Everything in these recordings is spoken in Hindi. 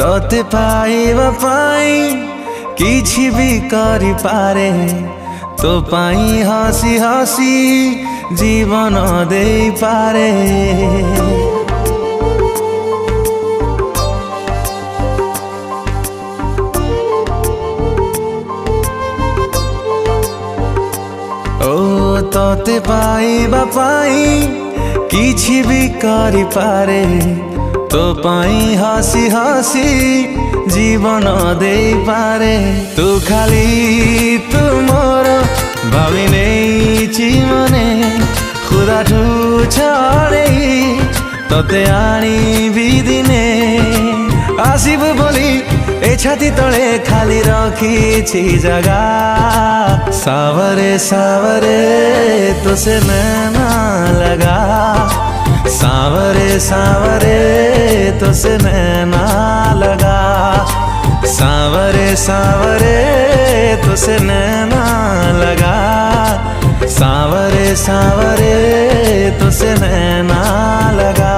तोते पाइबा पाई किछि भी करि पारे तो पाई हसी हसी जीवन दे पारे। ओ तोते पाइबा पाई किछि भी करि पारे तो पाई हसी हसी जीवन दे पारे। तू खाली तू मोर भावी नहीं मने खुदा ठू छड़े तोते आनी भी दिने आसिबु बोली ए छाती तले खाली रखी जगा। सावरे सावरे तो से नैना लगा, सावरे सावरे तो से नैना लगा, सावरे सावरे तो से नैना लगा, सावरे सावरे तो से नैना लगा।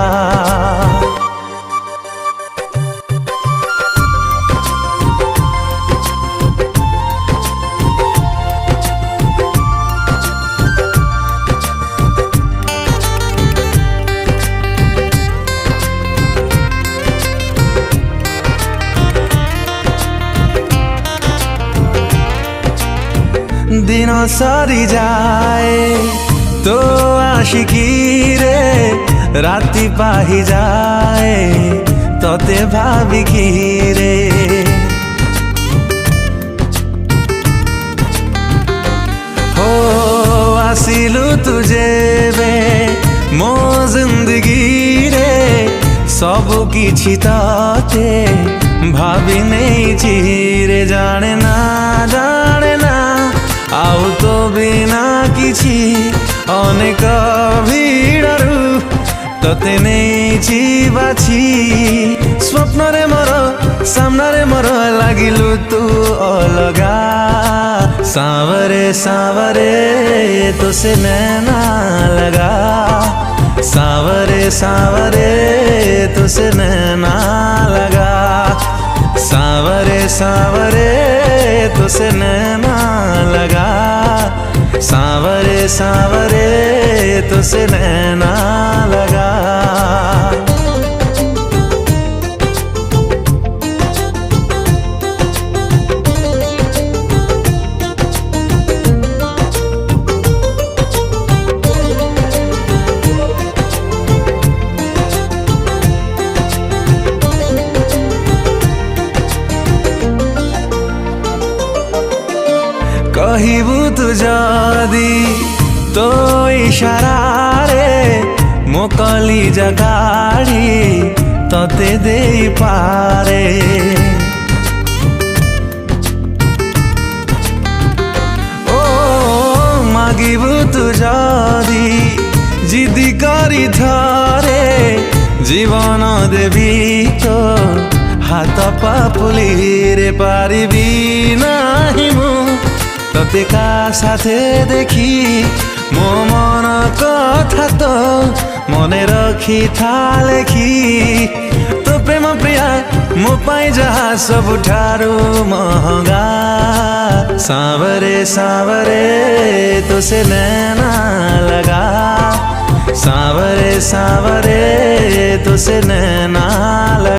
दिन सरी जाए तो आशिकी रे राति पाही जाए तोते भाभी की रे। हो आसिलु तुझे बे मो जिंदगी रे सब किछि तोते भाभी नहीं चिरे। जाने ना आउ तो बिना किछि अनेक भिड़रू तोते नहीं बाछी। स्वप्न रे मोर सामना रे मोर लागिलु तू अलगा। सावरे सावरे तो से नैना लगा, सावरे सावरे तो से नैना लगा, सावरे सावरे तो से नैना लगा, सावरे सावरे तो से नैना लगा। कहिबु तू जदी तो इशारा रे मो कलिजा काढ़ी तोते दे पारे। ओ मागिबु तू जदी जिदी करी थरे जीवन देवी तो हाथ पापुली रे पारिबी नाही मु तोते का साथे देखी मो मन कथा तो मने रखी था लेखी। तो प्रेम प्रिया मो पाई जहा सब ठारू महंगा। सावरे सावरे तो से नैना लगा, सावरे सावरे तो से नैना